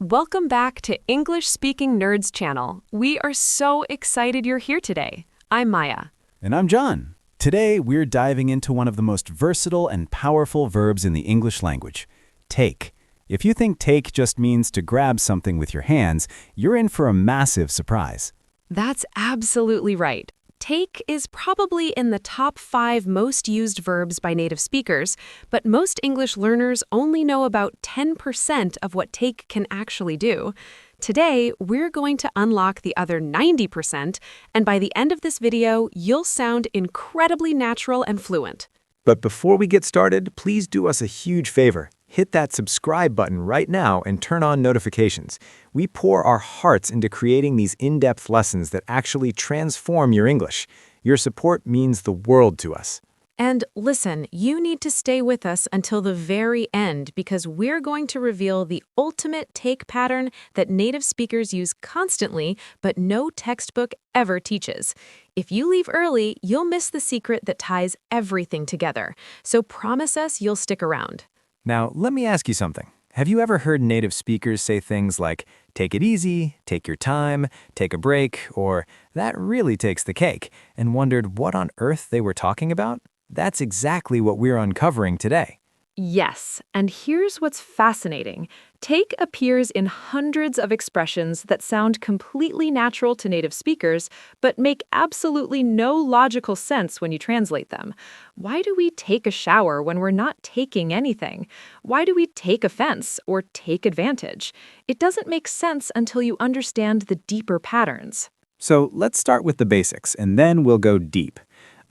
Welcome back to English Speaking Nerds channel. We are so excited you're here today. I'm Maya. And I'm John. Today, we're diving into one of the most versatile and powerful verbs in the English language, take. If you think take just means to grab something with your hands, you're in for a massive surprise. That's absolutely right. Take is probably in the top 5 most used verbs by native speakers, but most English learners only know about 10% of what take can actually do. Today, we're going to unlock the other 90%, and by the end of this video, you'll sound incredibly natural and fluent. But before we get started, please do us a huge favor. Hit that subscribe button right now and turn on notifications. We pour our hearts into creating these in-depth lessons that actually transform your English. Your support means the world to us. And listen, you need to stay with us until the very end because we're going to reveal the ultimate take pattern that native speakers use constantly, but no textbook ever teaches. If you leave early, you'll miss the secret that ties everything together. So promise us you'll stick around. Now, let me ask you something. Have you ever heard native speakers say things like, take it easy, take your time, take a break, or that really takes the cake, and wondered what on earth they were talking about? That's exactly what we're uncovering today. Yes, and here's what's fascinating. Take appears in hundreds of expressions that sound completely natural to native speakers, but make absolutely no logical sense when you translate them. Why do we take a shower when we're not taking anything? Why do we take offense or take advantage? It doesn't make sense until you understand the deeper patterns. So let's start with the basics, and then we'll go deep.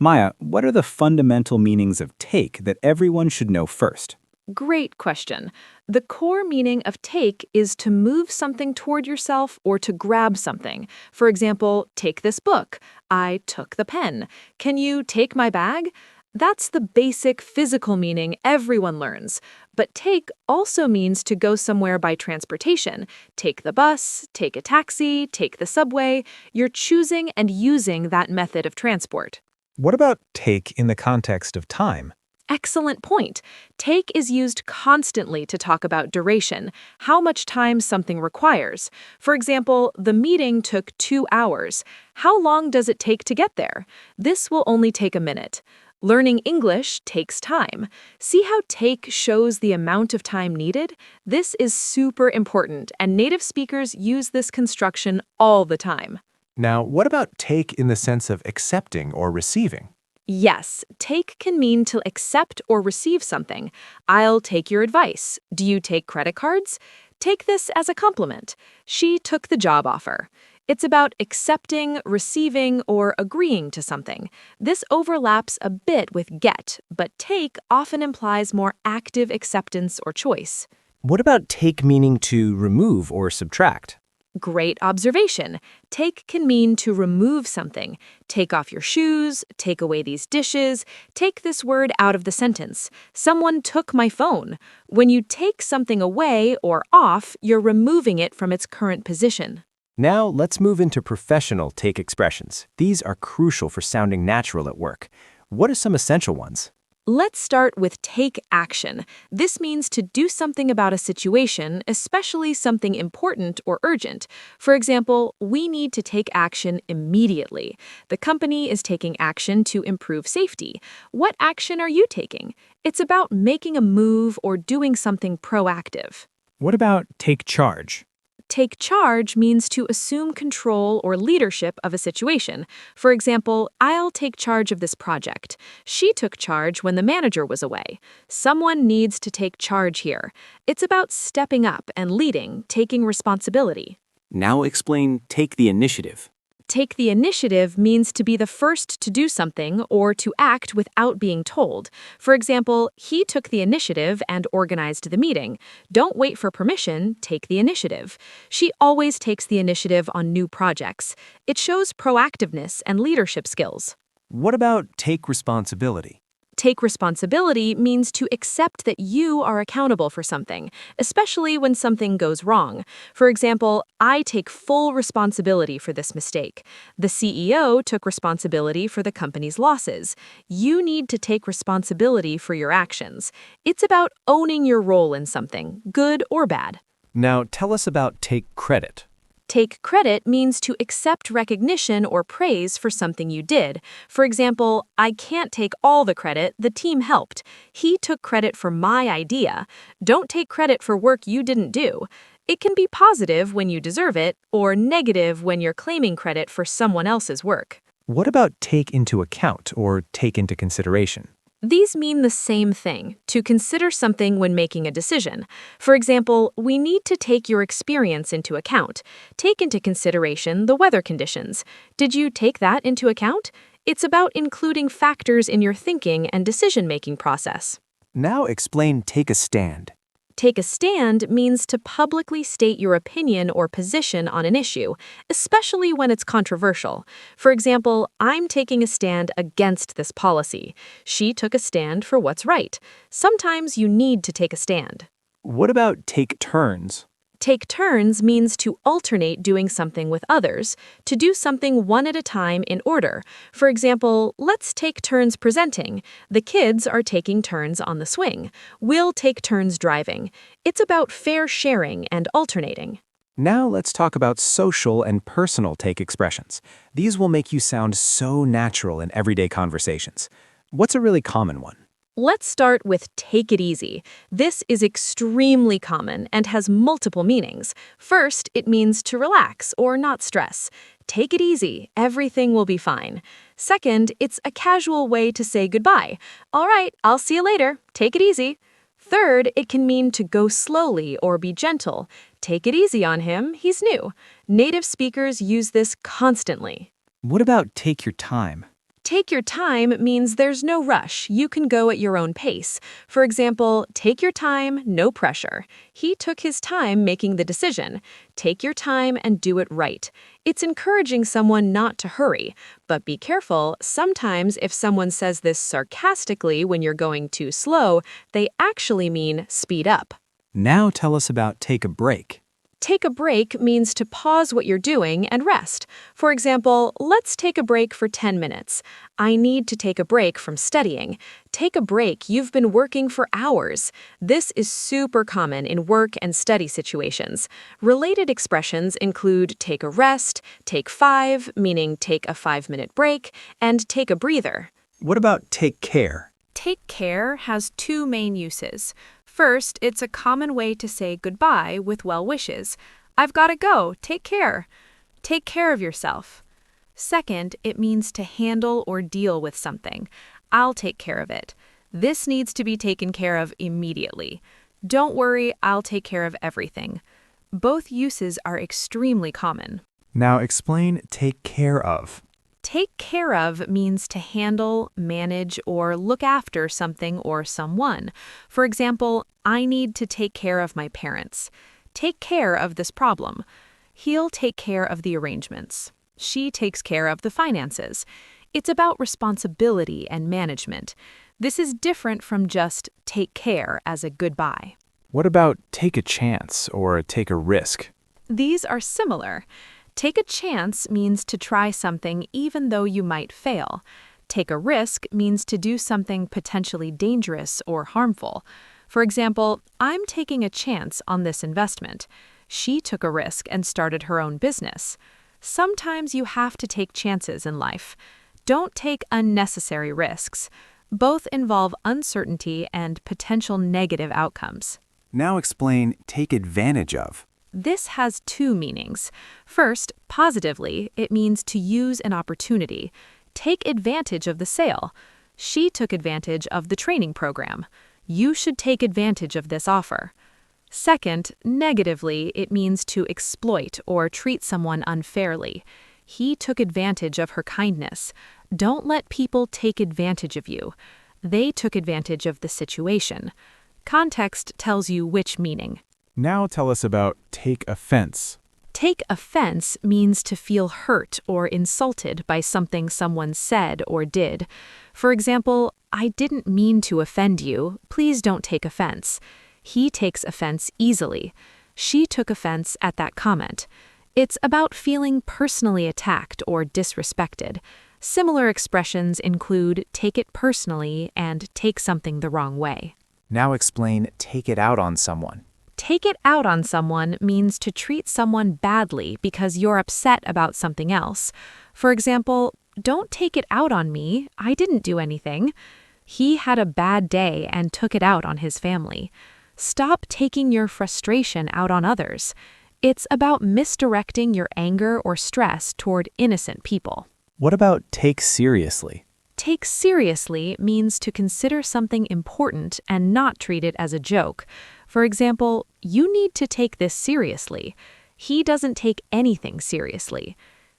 Maya, what are the fundamental meanings of take that everyone should know first? Great question. The core meaning of take is to move something toward yourself or to grab something. For example, take this book. I took the pen. Can you take my bag? That's the basic physical meaning everyone learns. But take also means to go somewhere by transportation. Take the bus, take a taxi, take the subway. You're choosing and using that method of transport. What about take in the context of time? Excellent point. Take is used constantly to talk about duration, how much time something requires. For example, the meeting took 2 hours. How long does it take to get there? This will only take a minute. Learning English takes time. See how take shows the amount of time needed? This is super important, and native speakers use this construction all the time. Now, what about take in the sense of accepting or receiving? Yes, take can mean to accept or receive something. I'll take your advice. Do you take credit cards? Take this as a compliment. She took the job offer. It's about accepting, receiving, or agreeing to something. This overlaps a bit with get, but take often implies more active acceptance or choice. What about take meaning to remove or subtract? Great observation. Take can mean to remove something. Take off your shoes, take away these dishes, take this word out of the sentence. Someone took my phone. When you take something away or off, you're removing it from its current position. Now, let's move into professional take expressions. These are crucial for sounding natural at work. What are some essential ones? Let's start with take action. This means to do something about a situation, especially something important or urgent. For example, we need to take action immediately. The company is taking action to improve safety. What action are you taking? It's about making a move or doing something proactive. What about take charge? Take charge means to assume control or leadership of a situation. For example, I'll take charge of this project. She took charge when the manager was away. Someone needs to take charge here. It's about stepping up and leading, taking responsibility. Now explain take the initiative. Take the initiative means to be the first to do something or to act without being told. For example, he took the initiative and organized the meeting. Don't wait for permission, take the initiative. She always takes the initiative on new projects. It shows proactiveness and leadership skills. What about take responsibility? Take responsibility means to accept that you are accountable for something, especially when something goes wrong. For example, I take full responsibility for this mistake. The CEO took responsibility for the company's losses. You need to take responsibility for your actions. It's about owning your role in something, good or bad. Now, tell us about take credit. Take credit means to accept recognition or praise for something you did. For example, I can't take all the credit, the team helped. He took credit for my idea. Don't take credit for work you didn't do. It can be positive when you deserve it, or negative when you're claiming credit for someone else's work. What about take into account or take into consideration? These mean the same thing, to consider something when making a decision. For example, we need to take your experience into account. Take into consideration the weather conditions. Did you take that into account? It's about including factors in your thinking and decision-making process. Now explain take a stand. Take a stand means to publicly state your opinion or position on an issue, especially when it's controversial. For example, I'm taking a stand against this policy. She took a stand for what's right. Sometimes you need to take a stand. What about take turns? Take turns means to alternate doing something with others, to do something one at a time in order. For example, let's take turns presenting. The kids are taking turns on the swing. We'll take turns driving. It's about fair sharing and alternating. Now let's talk about social and personal take expressions. These will make you sound so natural in everyday conversations. What's a really common one? Let's start with take it easy. This is extremely common and has multiple meanings. First, it means to relax or not stress. Take it easy, everything will be fine. Second, it's a casual way to say goodbye. All right, I'll see you later. Take it easy. Third, it can mean to go slowly or be gentle. Take it easy on him, he's new. Native speakers use this constantly. What about take your time? Take your time means there's no rush. You can go at your own pace. For example, take your time, no pressure. He took his time making the decision. Take your time and do it right. It's encouraging someone not to hurry. But be careful, sometimes if someone says this sarcastically when you're going too slow, they actually mean speed up. Now tell us about take a break. Take a break means to pause what you're doing and rest. For example, let's take a break for 10 minutes. I need to take a break from studying. Take a break, you've been working for hours. This is super common in work and study situations. Related expressions include take a rest, take 5, meaning take a 5-minute break, and take a breather. What about take care? Take care has two main uses. First, it's a common way to say goodbye with well wishes. I've got to go, take care. Take care of yourself. Second, it means to handle or deal with something. I'll take care of it. This needs to be taken care of immediately. Don't worry, I'll take care of everything. Both uses are extremely common. Now explain take care of. Take care of means to handle, manage, or look after something or someone. For example, I need to take care of my parents. Take care of this problem. He'll take care of the arrangements. She takes care of the finances. It's about responsibility and management. This is different from just take care as a goodbye. What about take a chance or take a risk? These are similar. Take a chance means to try something even though you might fail. Take a risk means to do something potentially dangerous or harmful. For example, I'm taking a chance on this investment. She took a risk and started her own business. Sometimes you have to take chances in life. Don't take unnecessary risks. Both involve uncertainty and potential negative outcomes. Now explain take advantage of. This has two meanings. First, positively, it means to use an opportunity. Take advantage of the sale. She took advantage of the training program. You should take advantage of this offer. Second, negatively, it means to exploit or treat someone unfairly. He took advantage of her kindness. Don't let people take advantage of you. They took advantage of the situation. Context tells you which meaning. Now tell us about take offense. Take offense means to feel hurt or insulted by something someone said or did. For example, I didn't mean to offend you. Please don't take offense. He takes offense easily. She took offense at that comment. It's about feeling personally attacked or disrespected. Similar expressions include take it personally and take something the wrong way. Now explain take it out on someone. Take it out on someone means to treat someone badly because you're upset about something else. For example, don't take it out on me, I didn't do anything. He had a bad day and took it out on his family. Stop taking your frustration out on others. It's about misdirecting your anger or stress toward innocent people. What about take seriously? Take seriously means to consider something important and not treat it as a joke. For example, you need to take this seriously. He doesn't take anything seriously.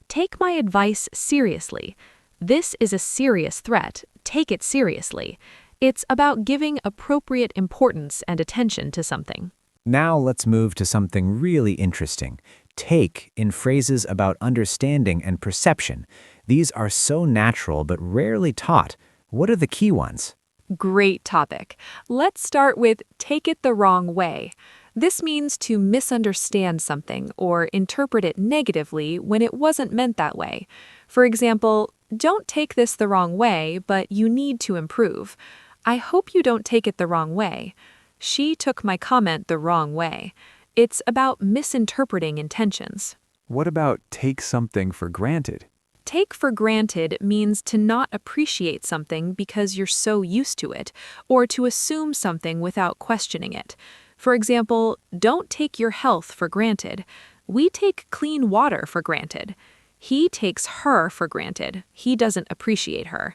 Take my advice seriously. This is a serious threat. Take it seriously. It's about giving appropriate importance and attention to something. Now let's move to something really interesting. Take in phrases about understanding and perception. These are so natural but rarely taught. What are the key ones? Great topic. Let's start with take it the wrong way. This means to misunderstand something or interpret it negatively when it wasn't meant that way. For example, don't take this the wrong way, but you need to improve. I hope you don't take it the wrong way. She took my comment the wrong way. It's about misinterpreting intentions. What about take something for granted? Take for granted means to not appreciate something because you're so used to it, or to assume something without questioning it. For example, don't take your health for granted. We take clean water for granted. He takes her for granted. He doesn't appreciate her.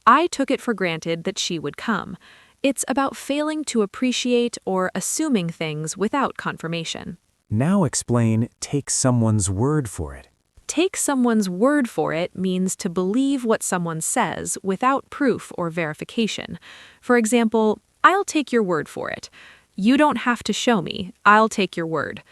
I took it for granted that she would come. It's about failing to appreciate or assuming things without confirmation. Now explain take someone's word for it. Take someone's word for it means to believe what someone says without proof or verification. For example, I'll take your word for it. You don't have to show me. I'll take your word.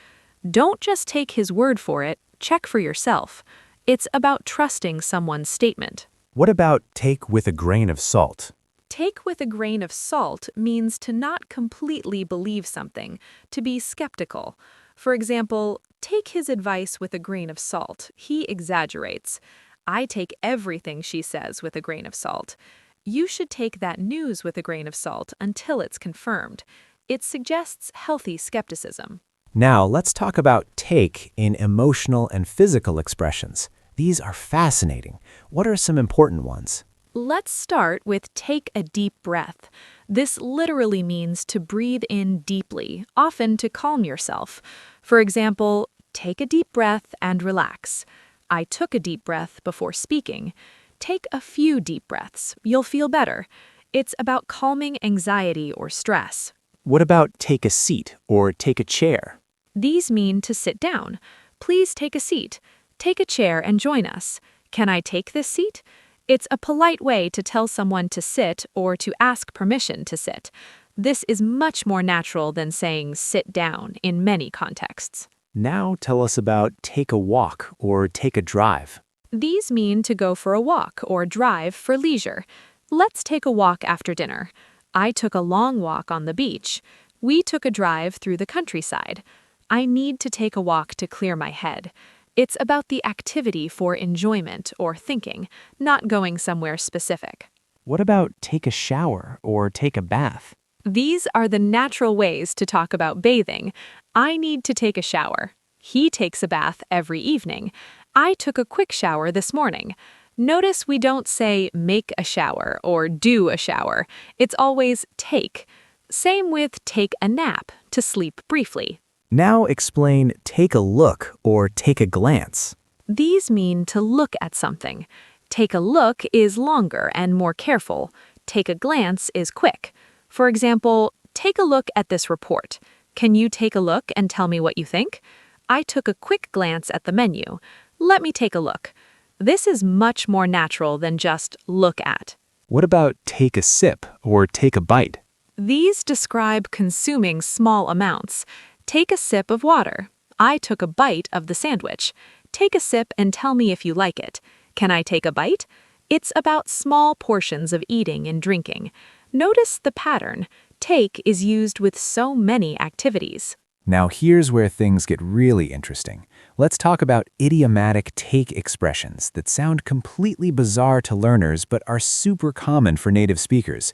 Don't just take his word for it. Check for yourself. It's about trusting someone's statement. What about take with a grain of salt? Take with a grain of salt means to not completely believe something, to be skeptical. For example, take his advice with a grain of salt. He exaggerates. I take everything she says with a grain of salt. You should take that news with a grain of salt until it's confirmed. It suggests healthy skepticism. Now let's talk about take in emotional and physical expressions. These are fascinating. What are some important ones? Let's start with take a deep breath. This literally means to breathe in deeply, often to calm yourself. For example, take a deep breath and relax. I took a deep breath before speaking. Take a few deep breaths. You'll feel better. It's about calming anxiety or stress. What about take a seat or take a chair? These mean to sit down. Please take a seat. Take a chair and join us. Can I take this seat? It's a polite way to tell someone to sit or to ask permission to sit. This is much more natural than saying sit down in many contexts. Now tell us about take a walk or take a drive. These mean to go for a walk or drive for leisure. Let's take a walk after dinner. I took a long walk on the beach. We took a drive through the countryside. I need to take a walk to clear my head. It's about the activity for enjoyment or thinking, not going somewhere specific. What about take a shower or take a bath? These are the natural ways to talk about bathing. I need to take a shower. He takes a bath every evening. I took a quick shower this morning. Notice we don't say make a shower or do a shower. It's always take. Same with take a nap, to sleep briefly. Now explain take a look or take a glance. These mean to look at something. Take a look is longer and more careful. Take a glance is quick. For example, take a look at this report. Can you take a look and tell me what you think? I took a quick glance at the menu. Let me take a look. This is much more natural than just look at. What about take a sip or take a bite? These describe consuming small amounts. Take a sip of water. I took a bite of the sandwich. Take a sip and tell me if you like it. Can I take a bite? It's about small portions of eating and drinking. Notice the pattern. Take is used with so many activities. Now here's where things get really interesting. Let's talk about idiomatic take expressions that sound completely bizarre to learners but are super common for native speakers.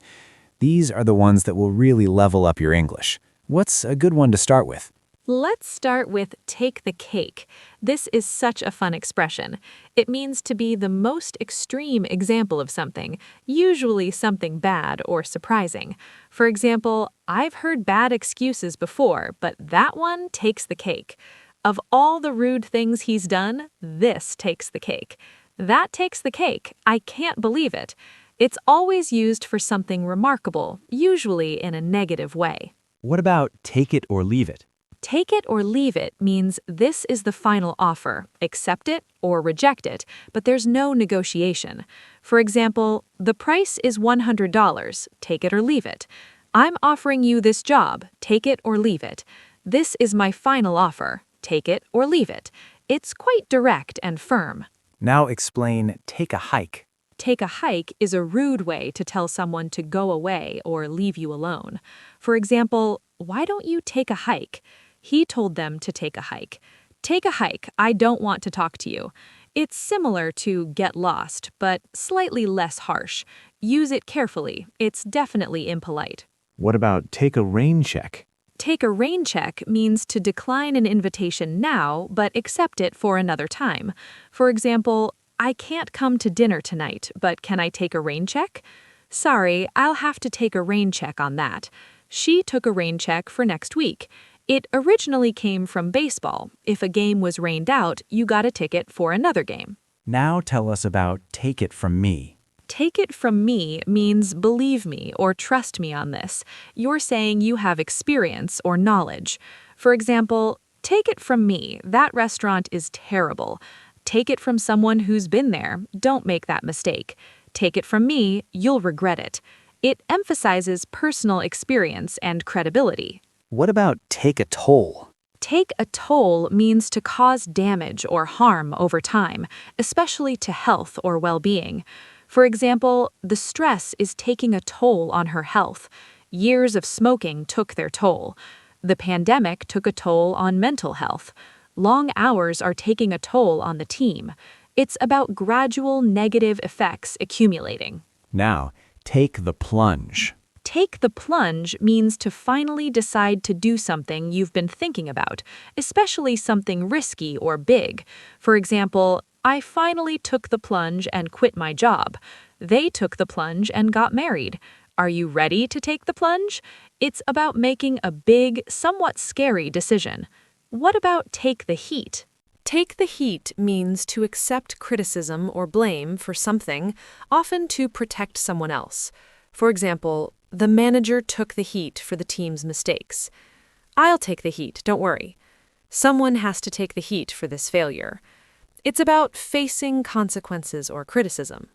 These are the ones that will really level up your English. What's a good one to start with? Let's start with take the cake. This is such a fun expression. It means to be the most extreme example of something, usually something bad or surprising. For example, I've heard bad excuses before, but that one takes the cake. Of all the rude things he's done, this takes the cake. That takes the cake. I can't believe it. It's always used for something remarkable, usually in a negative way. What about take it or leave it? Take it or leave it means this is the final offer, accept it or reject it, but there's no negotiation. For example, the price is $100, take it or leave it. I'm offering you this job, take it or leave it. This is my final offer, take it or leave it. It's quite direct and firm. Now explain take a hike. Take a hike is a rude way to tell someone to go away or leave you alone. For example, why don't you take a hike? He told them to take a hike. Take a hike, I don't want to talk to you. It's similar to get lost, but slightly less harsh. Use it carefully, it's definitely impolite. What about take a rain check? Take a rain check means to decline an invitation now, but accept it for another time. For example, I can't come to dinner tonight, but can I take a rain check? Sorry, I'll have to take a rain check on that. She took a rain check for next week. It originally came from baseball. If a game was rained out, you got a ticket for another game. Now tell us about take it from me. Take it from me means believe me or trust me on this. You're saying you have experience or knowledge. For example, take it from me, that restaurant is terrible. Take it from someone who's been there. Don't make that mistake. Take it from me, you'll regret it. It emphasizes personal experience and credibility. What about take a toll? Take a toll means to cause damage or harm over time, especially to health or well-being. For example, the stress is taking a toll on her health. Years of smoking took their toll. The pandemic took a toll on mental health. Long hours are taking a toll on the team. It's about gradual negative effects accumulating. Now, take the plunge. Take the plunge means to finally decide to do something you've been thinking about, especially something risky or big. For example, I finally took the plunge and quit my job. They took the plunge and got married. Are you ready to take the plunge? It's about making a big, somewhat scary decision. What about take the heat? Take the heat means to accept criticism or blame for something, often to protect someone else. For example, the manager took the heat for the team's mistakes. I'll take the heat, don't worry. Someone has to take the heat for this failure. It's about facing consequences or criticism.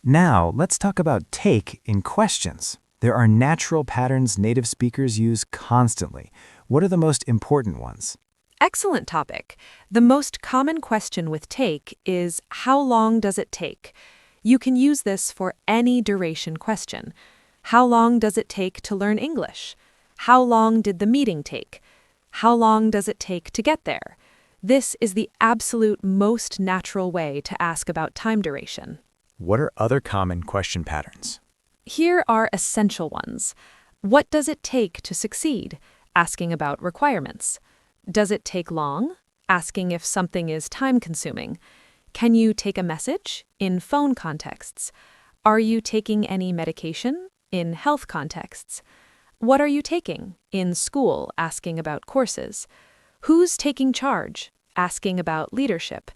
Now, let's talk about take in questions. There are natural patterns native speakers use constantly. What are the most important ones? Excellent topic. The most common question with take is, how long does it take? You can use this for any duration question. How long does it take to learn English? How long did the meeting take? How long does it take to get there? This is the absolute most natural way to ask about time duration. What are other common question patterns? Here are essential ones. What does it take to succeed? Asking about requirements. Does it take long? Asking if something is time-consuming. Can you take a message? In phone contexts. Are you taking any medication? In health contexts. What are you taking? In school, asking about courses. Who's taking charge? Asking about leadership.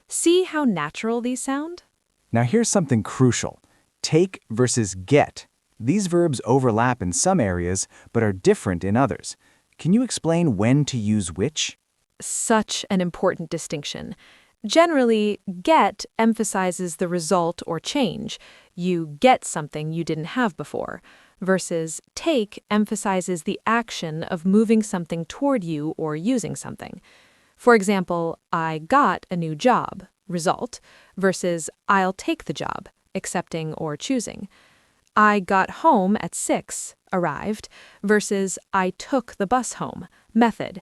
See how natural these sound? Now here's something crucial. Take versus get. These verbs overlap in some areas, but are different in others. Can you explain when to use which? Such an important distinction. Generally, get emphasizes the result or change. You get something you didn't have before, versus take emphasizes the action of moving something toward you or using something. For example, I got a new job, result, versus I'll take the job, accepting or choosing. I got home at 6, arrived, versus I took the bus home, method.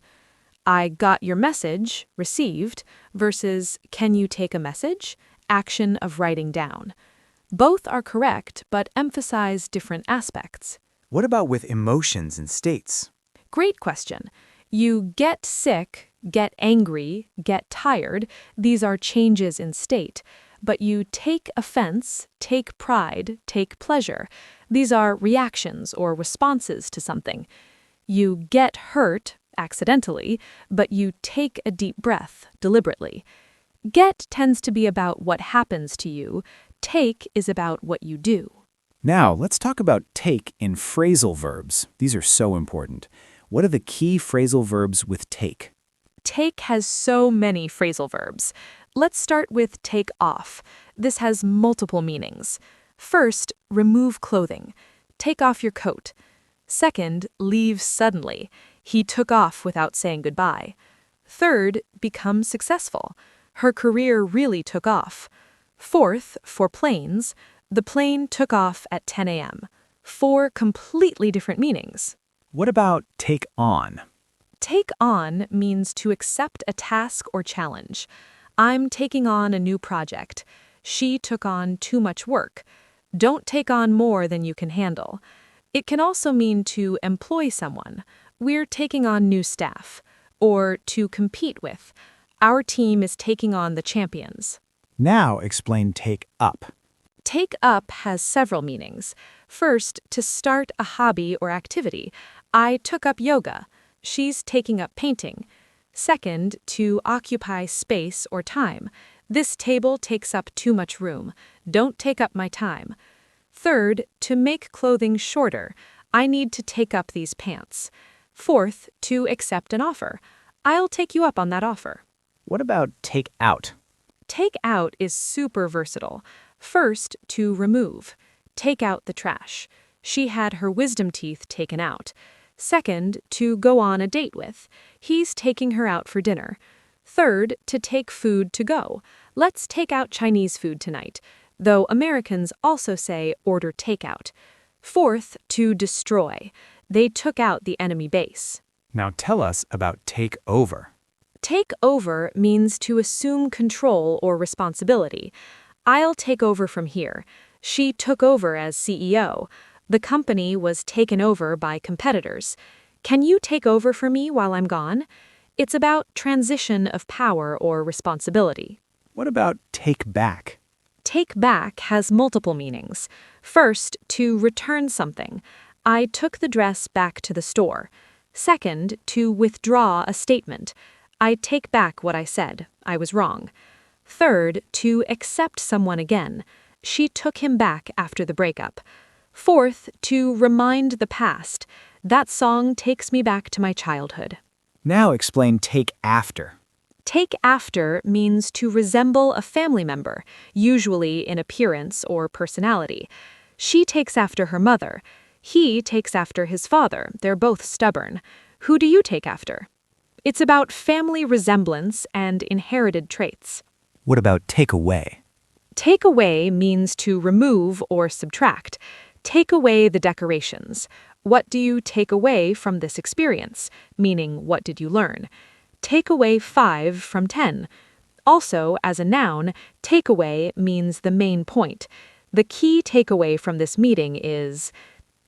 I got your message, received, versus can you take a message, action of writing down. Both are correct, but emphasize different aspects. What about with emotions and states? Great question. You get sick, get angry, get tired. These are changes in state. But you take offense, take pride, take pleasure. These are reactions or responses to something. You get hurt, accidentally, but you take a deep breath, deliberately. Get tends to be about what happens to you. Take is about what you do. Now, let's talk about take in phrasal verbs. These are so important. What are the key phrasal verbs with take? Take has so many phrasal verbs. Let's start with take off. This has multiple meanings. First, remove clothing. Take off your coat. Second, leave suddenly. He took off without saying goodbye. Third, become successful. Her career really took off. Fourth, for planes, the plane took off at 10 a.m. 4 completely different meanings. What about take on? Take on means to accept a task or challenge. I'm taking on a new project. She took on too much work. Don't take on more than you can handle. It can also mean to employ someone. We're taking on new staff. Or to compete with. Our team is taking on the champions. Now explain take up. Take up has several meanings. First, to start a hobby or activity. I took up yoga. She's taking up painting. Second, to occupy space or time. This table takes up too much room. Don't take up my time. Third, to make clothing shorter. I need to take up these pants. Fourth, to accept an offer. I'll take you up on that offer. What about take out? Take out is super versatile. First, to remove. Take out the trash. She had her wisdom teeth taken out. Second, to go on a date with. He's taking her out for dinner. Third, to take food to go. Let's take out Chinese food tonight, though Americans also say order takeout. Fourth, to destroy. They took out the enemy base. Now tell us about take over. Take over means to assume control or responsibility. I'll take over from here. She took over as CEO. The company was taken over by competitors. Can you take over for me while I'm gone? It's about transition of power or responsibility. What about take back? Take back has multiple meanings. First, to return something. I took the dress back to the store. Second, to withdraw a statement. I take back what I said. I was wrong. Third, to accept someone again. She took him back after the breakup. Fourth, to remind the past. That song takes me back to my childhood. Now explain take after. Take after means to resemble a family member, usually in appearance or personality. She takes after her mother. He takes after his father. They're both stubborn. Who do you take after? It's about family resemblance and inherited traits. What about take away? Take away means to remove or subtract. Take away the decorations. What do you take away from this experience? Meaning, what did you learn? Take away 5 from 10. Also, as a noun, take away means the main point. The key takeaway from this meeting is,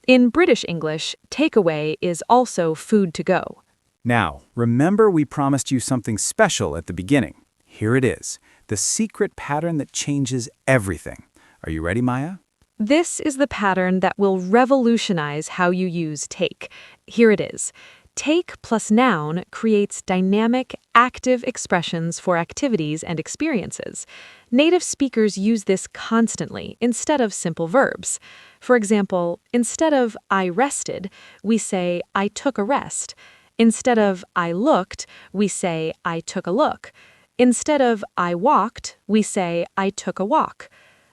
in British English, takeaway is also food to go. Now, remember we promised you something special at the beginning. Here it is, the secret pattern that changes everything. Are you ready, Maya? This is the pattern that will revolutionize how you use take. Here it is. Take plus noun creates dynamic, active expressions for activities and experiences. Native speakers use this constantly instead of simple verbs. For example, instead of I rested, we say I took a rest. Instead of I looked, we say I took a look. Instead of I walked, we say I took a walk.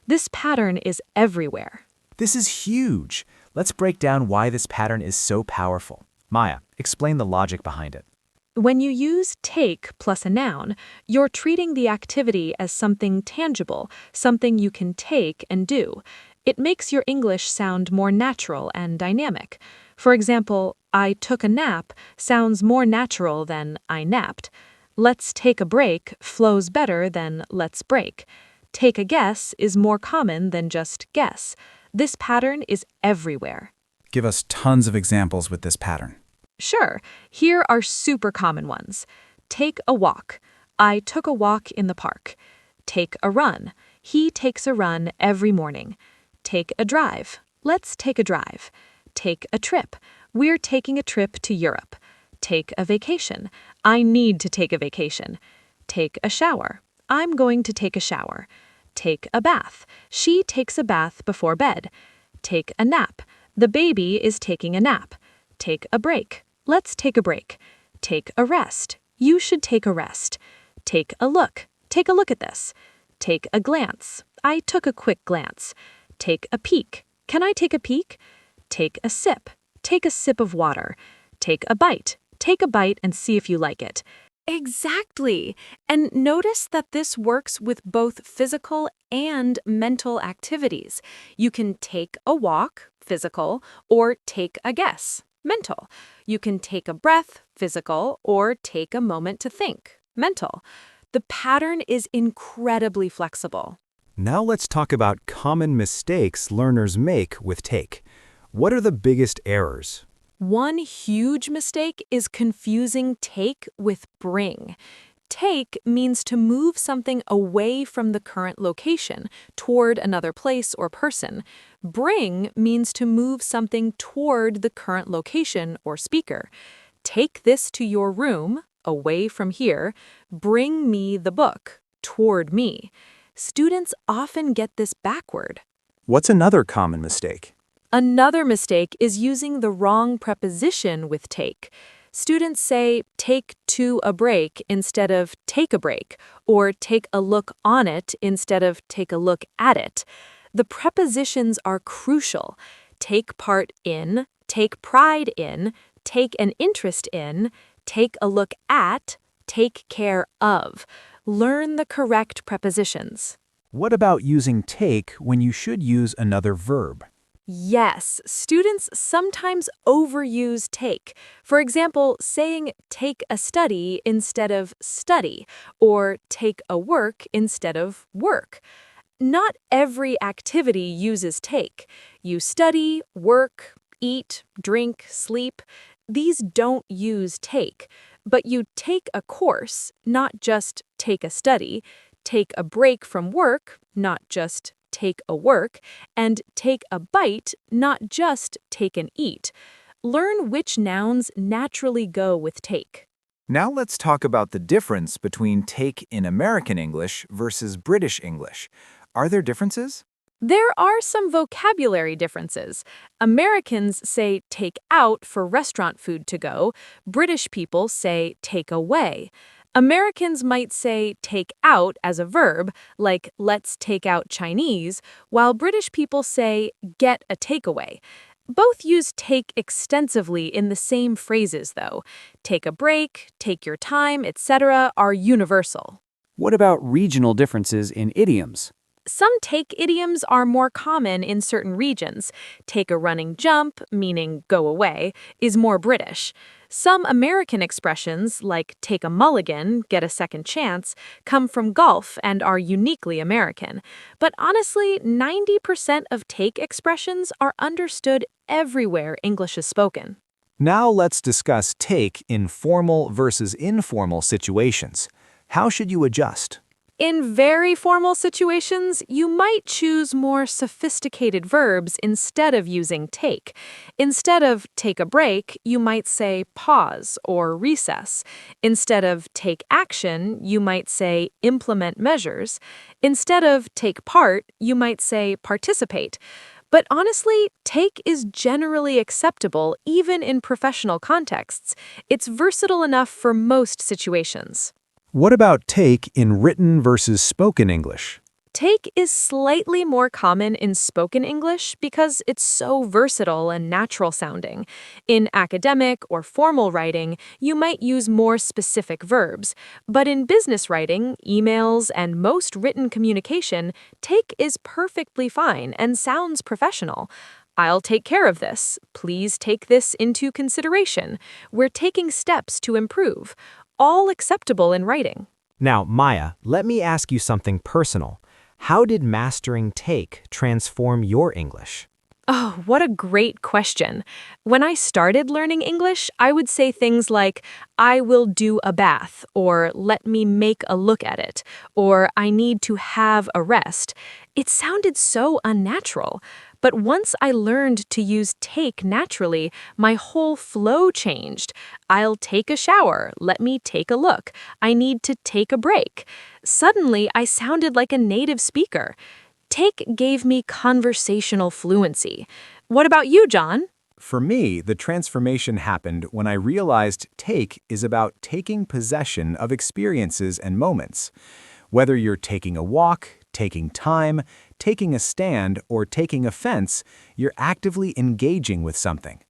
This pattern is everywhere. This is huge. Let's break down why this pattern is so powerful. Maya, explain the logic behind it. When you use take plus a noun, you're treating the activity as something tangible, something you can take and do. It makes your English sound more natural and dynamic. For example, I took a nap sounds more natural than I napped. Let's take a break flows better than let's break. Take a guess is more common than just guess. This pattern is everywhere. Give us tons of examples with this pattern. Sure, here are super common ones. Take a walk. I took a walk in the park. Take a run. He takes a run every morning. Take a drive. Let's take a drive. Take a trip. We're taking a trip to Europe. Take a vacation. I need to take a vacation. Take a shower. I'm going to take a shower. Take a bath. She takes a bath before bed. Take a nap. The baby is taking a nap. Take a break. Let's take a break. Take a rest. You should take a rest. Take a look. Take a look at this. Take a glance. I took a quick glance. Take a peek. Can I take a peek? Take a sip. Take a sip of water. Take a bite. Take a bite and see if you like it. Exactly. And notice that this works with both physical and mental activities. You can take a walk, physical, or take a guess, mental. You can take a breath, physical, or take a moment to think, mental. The pattern is incredibly flexible. Now let's talk about common mistakes learners make with take. What are the biggest errors? One huge mistake is confusing take with bring. Take means to move something away from the current location, toward another place or person. Bring means to move something toward the current location or speaker. Take this to your room, away from here. Bring me the book, toward me. Students often get this backward. What's another common mistake? Another mistake is using the wrong preposition with take. Students say take to a break instead of take a break, or take a look on it instead of take a look at it. The prepositions are crucial. Take part in, take pride in, take an interest in, take a look at, take care of. Learn the correct prepositions. What about using take when you should use another verb? Yes, students sometimes overuse take. For example, saying take a study instead of study, or take a work instead of work. Not every activity uses take. You study, work, eat, drink, sleep. These don't use take. But you take a course, not just take a study, take a break from work, not just take a work, and take a bite, not just take an eat. Learn which nouns naturally go with take. Now let's talk about the difference between take in American English versus British English. Are there differences? There are some vocabulary differences. Americans say take out for restaurant food to go. British people say take away. Americans might say take out as a verb, like let's take out Chinese, while British people say get a takeaway. Both use take extensively in the same phrases, though. Take a break, take your time, etc. are universal. What about regional differences in idioms? Some take idioms are more common in certain regions. Take a running jump, meaning go away, is more British. Some American expressions, like take a mulligan, get a second chance, come from golf and are uniquely American. But honestly, 90% of take expressions are understood everywhere English is spoken. Now let's discuss take in formal versus informal situations. How should you adjust? In very formal situations, you might choose more sophisticated verbs instead of using take. Instead of take a break, you might say pause or recess. Instead of take action, you might say implement measures. Instead of take part, you might say participate. But honestly, take is generally acceptable even in professional contexts. It's versatile enough for most situations. What about take in written versus spoken English? Take is slightly more common in spoken English because it's so versatile and natural sounding. In academic or formal writing, you might use more specific verbs. But in business writing, emails, and most written communication, take is perfectly fine and sounds professional. I'll take care of this. Please take this into consideration. We're taking steps to improve. All acceptable in writing. Now, Maya, let me ask you something personal. How did mastering take transform your English? Oh, what a great question. When I started learning English, I would say things like, I will do a bath, or let me make a look at it, or I need to have a rest. It sounded so unnatural. But once I learned to use take naturally, my whole flow changed. I'll take a shower, let me take a look, I need to take a break. Suddenly, I sounded like a native speaker. Take gave me conversational fluency. What about you, John? For me, the transformation happened when I realized take is about taking possession of experiences and moments. Whether you're taking a walk, taking time, taking a stand, or taking offense, you're actively engaging with something.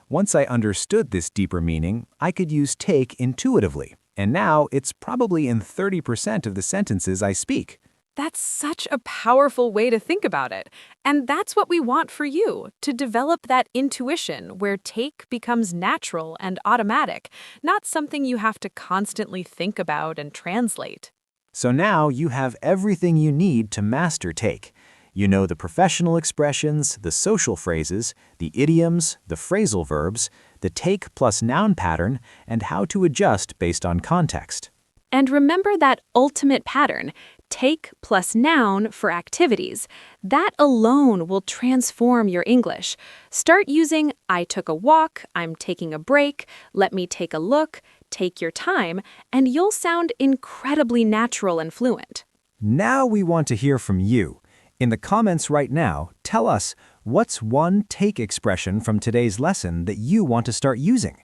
Once I understood this deeper meaning, I could use take intuitively, and now it's probably in 30% of the sentences I speak. That's such a powerful way to think about it. And that's what we want for you, to develop that intuition where take becomes natural and automatic, not something you have to constantly think about and translate. So now you have everything you need to master take. You know the professional expressions, the social phrases, the idioms, the phrasal verbs, the take plus noun pattern, and how to adjust based on context. And remember that ultimate pattern, take plus noun for activities. That alone will transform your English. Start using I took a walk, I'm taking a break, let me take a look, take your time, and you'll sound incredibly natural and fluent. Now we want to hear from you. In the comments right now, tell us what's one take expression from today's lesson that you want to start using.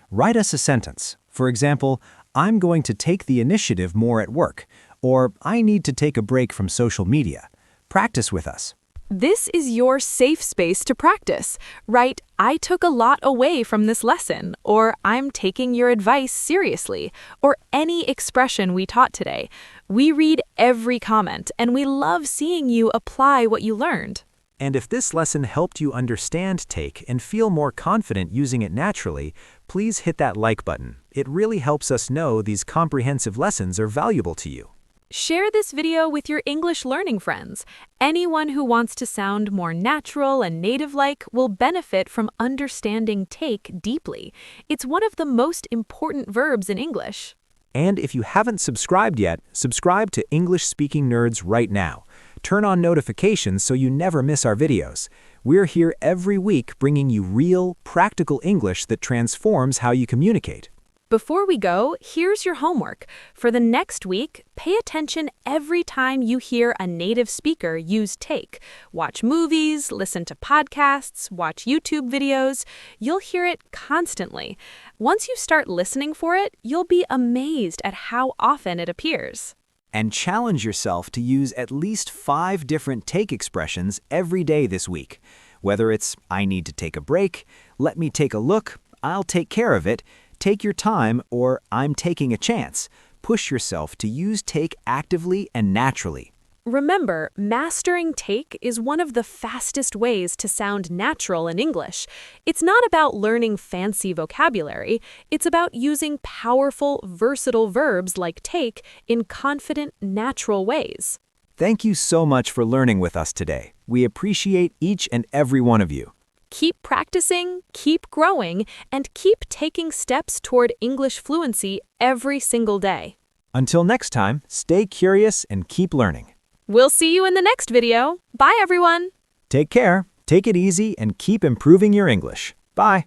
Write us a sentence. For example, I'm going to take the initiative more at work, or I need to take a break from social media. Practice with us. This is your safe space to practice. Write, I took a lot away from this lesson, or I'm taking your advice seriously, or any expression we taught today. We read every comment, and we love seeing you apply what you learned. And if this lesson helped you understand take and feel more confident using it naturally, please hit that like button. It really helps us know these comprehensive lessons are valuable to you. Share this video with your English learning friends. Anyone who wants to sound more natural and native-like will benefit from understanding take deeply. It's one of the most important verbs in English. And if you haven't subscribed yet, subscribe to English Speaking Nerds right now. Turn on notifications so you never miss our videos. We're here every week bringing you real, practical English that transforms how you communicate. Before we go, here's your homework. For the next week, pay attention every time you hear a native speaker use take. Watch movies, listen to podcasts, watch YouTube videos. You'll hear it constantly. Once you start listening for it, you'll be amazed at how often it appears. And challenge yourself to use at least 5 different take expressions every day this week. Whether it's, I need to take a break, let me take a look, I'll take care of it, take your time, or I'm taking a chance. Push yourself to use take actively and naturally. Remember, mastering take is one of the fastest ways to sound natural in English. It's not about learning fancy vocabulary. It's about using powerful, versatile verbs like take in confident, natural ways. Thank you so much for learning with us today. We appreciate each and every one of you. Keep practicing, keep growing, and keep taking steps toward English fluency every single day. Until next time, stay curious and keep learning. We'll see you in the next video. Bye, everyone. Take care, take it easy, and keep improving your English. Bye.